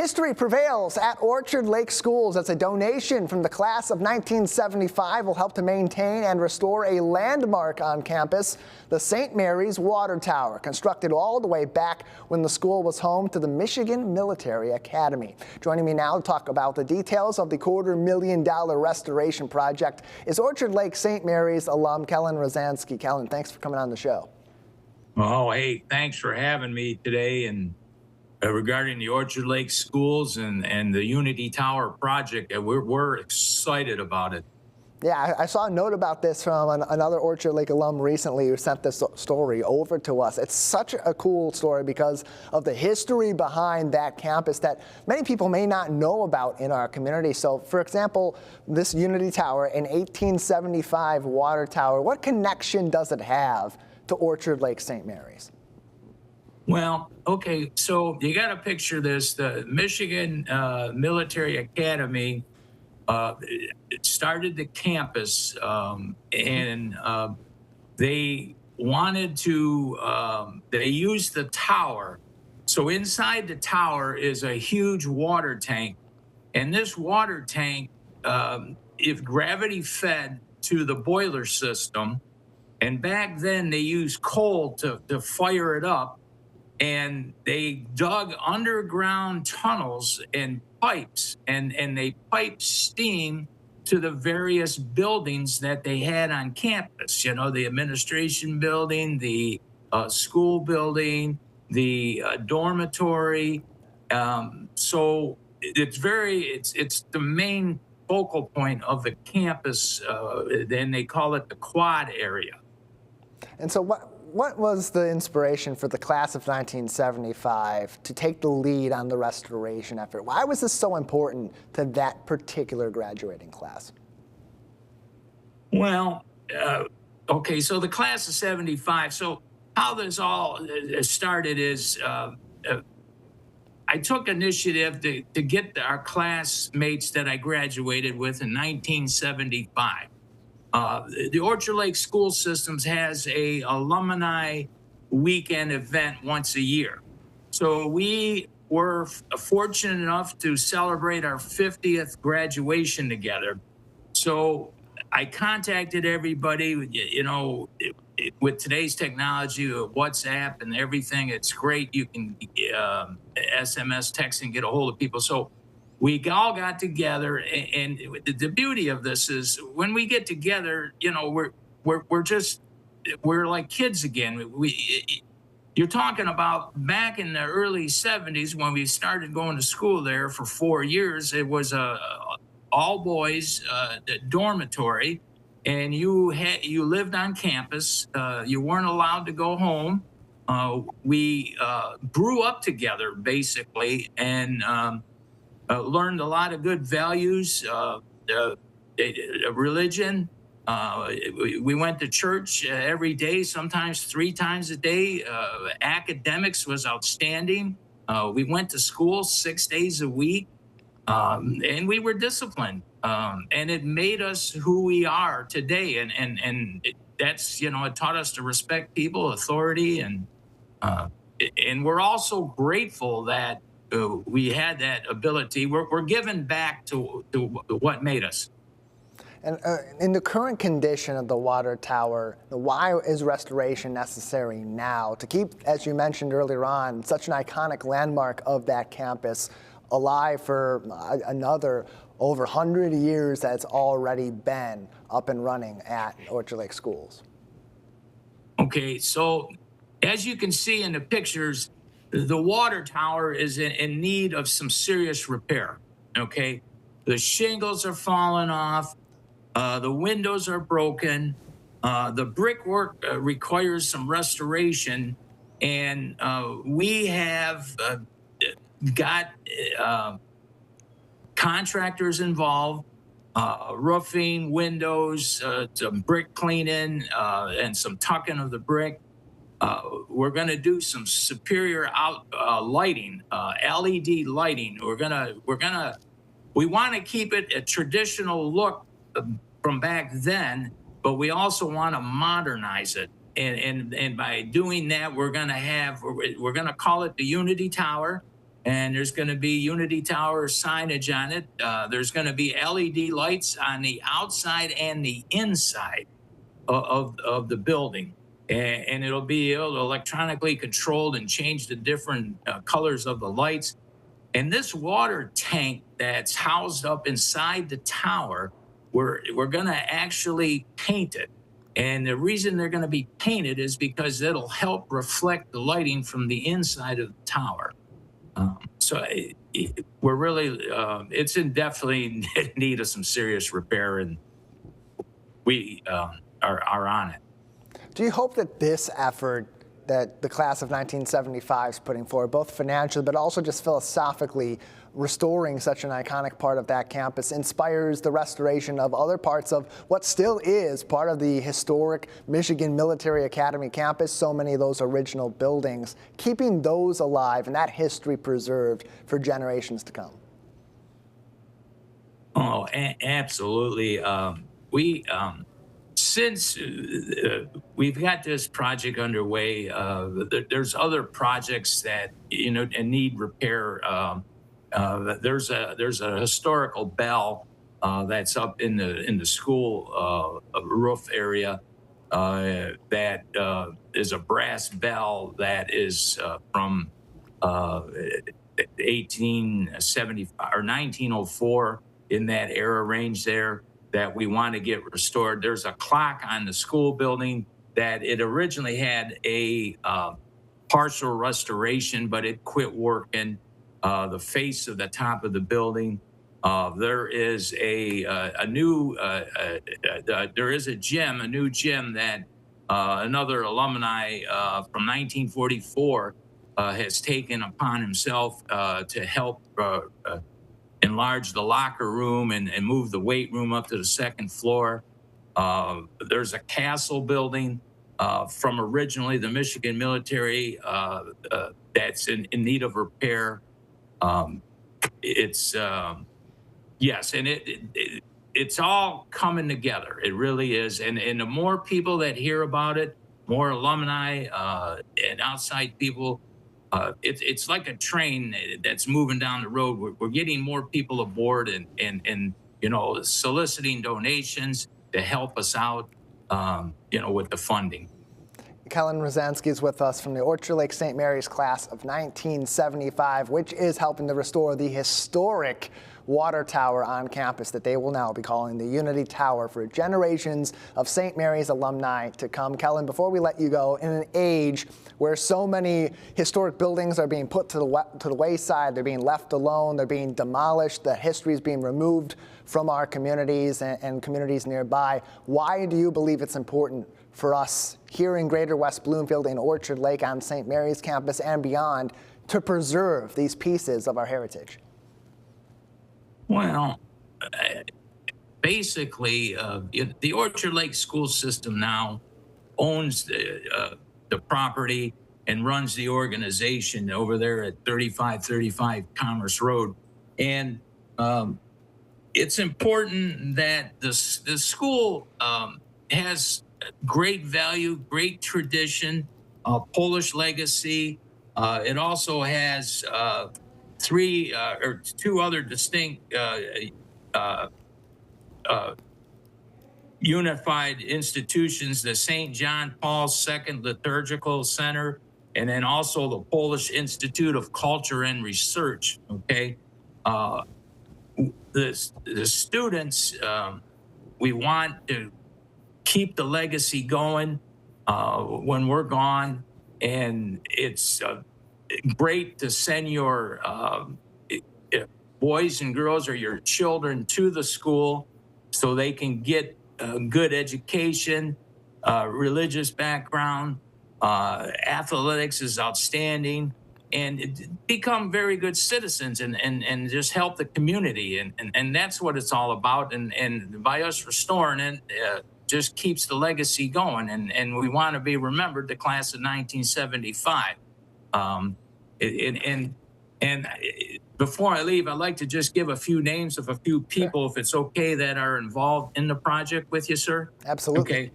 History prevails at Orchard Lake Schools. That's a donation from the class of 1975 will help to maintain and restore a landmark on campus, the St. Mary's Water Tower, constructed all the way back when the school was home to the Michigan Military Academy. Joining me now to talk about the details of the $250,000 restoration project is Orchard Lake St. Mary's alum Kelan Rozanski. Kelan, thanks for coming on the show. Oh, hey, thanks for having me today. And regarding the Orchard Lake Schools and the Unity Tower project, we're excited about it. Yeah, I saw a note about this from another Orchard Lake alum recently who sent this story over to us. It's such a cool story because of the history behind that campus that many people may not know about in our community. So, for example, this Unity Tower, an 1875 water tower, what connection does it have to Orchard Lake St. Mary's? Well, okay, so you got to picture this. The Michigan Military Academy started the campus, and they wanted to, they used the tower. So inside the tower is a huge water tank. And this water tank, if gravity fed to the boiler system, and back then they used coal to fire it up, and they dug underground tunnels and pipes, and they piped steam to the various buildings that they had on campus. You know, the administration building, the school building, the dormitory. So it's the main focal point of the campus. Then they call it the quad area. And so what was the inspiration for the class of 1975 to take the lead on the restoration effort? Why was this so important to that particular graduating class? Well, okay, so the class of 75, so how this all started is I took initiative to get our classmates that I graduated with in 1975. The Orchard Lake School Systems has a alumni weekend event once a year. So we were fortunate enough to celebrate our 50th graduation together. So I contacted everybody, you know, with today's technology, WhatsApp and everything, it's great. You can SMS, text, and get a hold of people. So we all got together, and the beauty of this is when we get together, you know, we're like kids again. You're talking about back in the early 70s when we started going to school there for 4 years. It was a all boys dormitory, and you lived on campus. You weren't allowed to go home. We grew up together basically, and learned a lot of good values, religion. We went to church every day, sometimes 3 times a day. Academics was outstanding. We went to school 6 days a week, and we were disciplined. And it made us who we are today. And that's, you know, it taught us to respect people, authority, and we're also grateful that we had that ability. We're giving back to what made us. And in the current condition of the water tower, why is restoration necessary now to keep, as you mentioned earlier on, such an iconic landmark of that campus alive for another over 100 years that's already been up and running at Orchard Lake Schools? Okay, so as you can see in the pictures, the water tower is in need of some serious repair, okay? The shingles are falling off, the windows are broken, the brickwork requires some restoration, and we have got contractors involved, roofing, windows, some brick cleaning, and some tucking of the brick. We're going to do some superior lighting, LED lighting. We want to keep it a traditional look from back then, but we also want to modernize it. And by doing that, we're going to call it the Unity Tower. and there's going to be Unity Tower signage on it. There's going to be LED lights on the outside and the inside of the building. And it'll be able to electronically controlled and change the different colors of the lights. And this water tank that's housed up inside the tower, we're going to actually paint it. And the reason they're going to be painted is because it'll help reflect the lighting from the inside of the tower. We're really, it's in definitely need of some serious repair, and we are on it. Do you hope that this effort that the class of 1975 is putting forward, both financially but also just philosophically, restoring such an iconic part of that campus, inspires the restoration of other parts of what still is part of the historic Michigan Military Academy campus, so many of those original buildings, keeping those alive and that history preserved for generations to come? Oh, absolutely. Since we've got this project underway, there's other projects that need repair. There's a historical bell that's up in the school roof area that is a brass bell that is from 1875 or 1904, in that era range there, that we want to get restored. There's a clock on the school building that it originally had a partial restoration, but it quit working. The face of the top of the building. There is a new gym that another alumni from 1944 has taken upon himself to help enlarge the locker room and move the weight room up to the second floor. There's a castle building from originally the Michigan military that's in need of repair. Yes, and it's all coming together. It really is. And the more people that hear about it, more alumni and outside people, it's like a train that's moving down the road. We're getting more people aboard and soliciting donations to help us out, with the funding. Kelan Rozanski is with us from the Orchard Lake St. Mary's class of 1975, which is helping to restore the historic water tower on campus that they will now be calling the Unity Tower for generations of St. Mary's alumni to come. Kelan, before we let you go, in an age where so many historic buildings are being put to the wayside, they're being left alone, they're being demolished, the history is being removed from our communities and communities nearby, why do you believe it's important for us here in Greater West Bloomfield and Orchard Lake on St. Mary's campus and beyond to preserve these pieces of our heritage? Well, basically, the Orchard Lake school system now owns the property and runs the organization over there at 3535 Commerce Road. And it's important that the school has great value, great tradition, Polish legacy. It also has two other distinct unified institutions, the St. John Paul II Liturgical Center, and then also the Polish Institute of Culture and Research. Okay. The students, we want to keep the legacy going when we're gone, and it's great to send your boys and girls or your children to the school so they can get a good education, religious background, athletics is outstanding, and become very good citizens and just help the community. And that's what it's all about. And by us restoring it, just keeps the legacy going. And we want to be remembered, the class of 1975. And before I leave, I'd like to just give a few names of a few people, if it's okay, that are involved in the project with you, sir. Absolutely.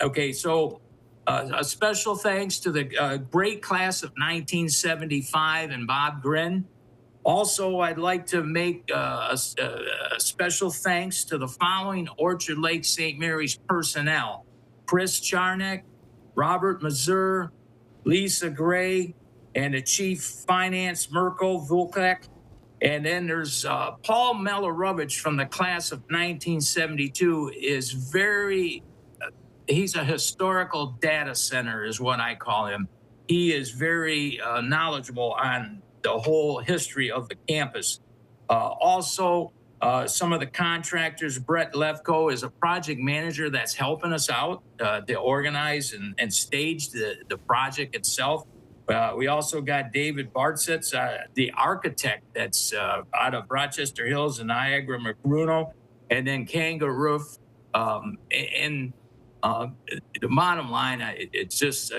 Okay. So a special thanks to the great class of 1975 and Bob Grin. Also, I'd like to make a special thanks to the following Orchard Lake St. Mary's personnel: Chris Charnick, Robert Mazur, Lisa Gray, and the Chief Finance Mirko Vulek. And then there's Paul Melarovich from the class of 1972 is he's a historical data center is what I call him. He is very knowledgeable on the whole history of the campus. Also, some of the contractors, Brett Levko is a project manager that's helping us out to organize and stage the project itself. We also got David Bartsitz, the architect that's out of Rochester Hills and Niagara McBruno, and then Kanga Roof. And the bottom line, it's just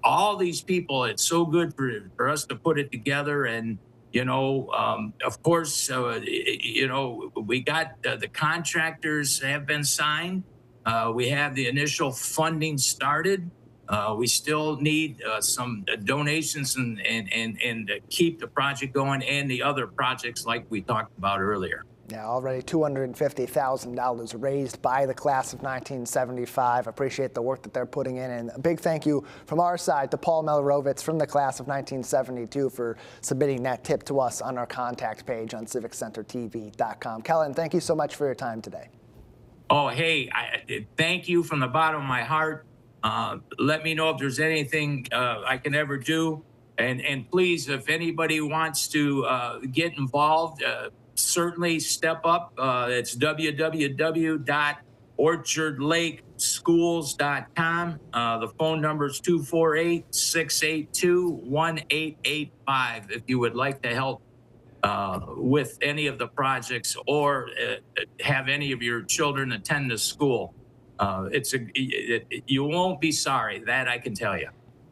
all these people. It's so good for us to put it together. And, of course, we got the contractors have been signed. We have the initial funding started. We still need some donations and to keep the project going and the other projects like we talked about earlier. Yeah, already $250,000 raised by the class of 1975. Appreciate the work that they're putting in. And a big thank you from our side to Paul Melarovitz from the class of 1972 for submitting that tip to us on our contact page on civiccentertv.com. Kelan, thank you so much for your time today. Oh, hey, thank you from the bottom of my heart. Let me know if there's anything I can ever do. And please, if anybody wants to get involved, certainly step up. It's www.orchardlakeschools.com. The phone number is 248-682-1885 if you would like to help with any of the projects or have any of your children attend the school. You won't be sorry, that I can tell you.